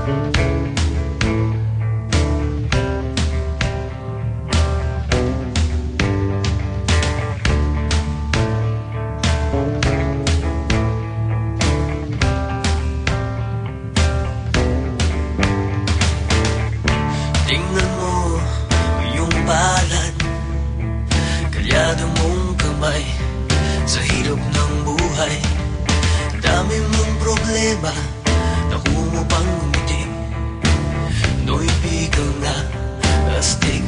Tingnan mo yung palad, kalyado mong kamay sa hirap ng buhay. Dami mong problema, naku mo pang ngumiti. No'y bigang na astig.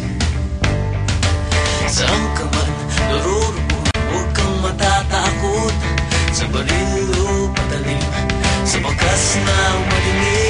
Saan ka man naroroon, huwag kang matatakot. Sa baril o patalim, sa bakas na madilim.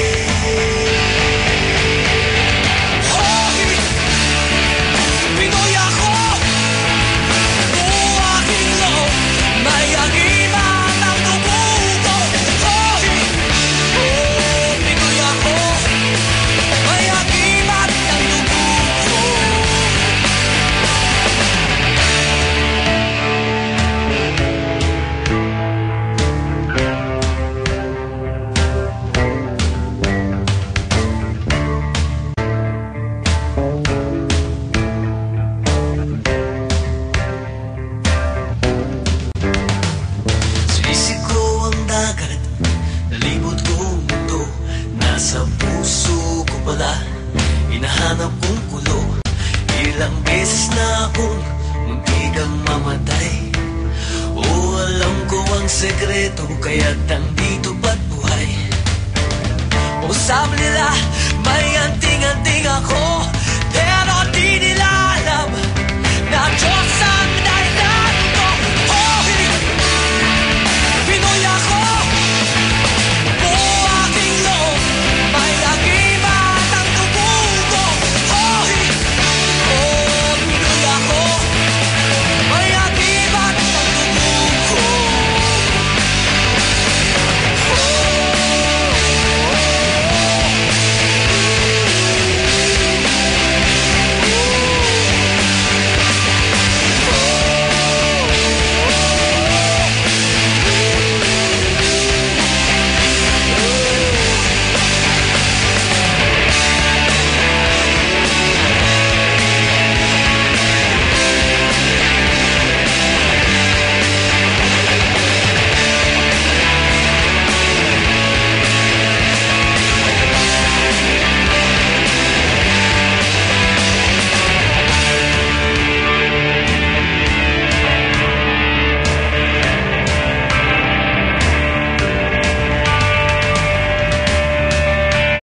Sa puso ko pala, hinahanap kong kulo. Ilang beses na akong muntikang mamatay. O alam ko ang sekreto, kaya't nandito ba't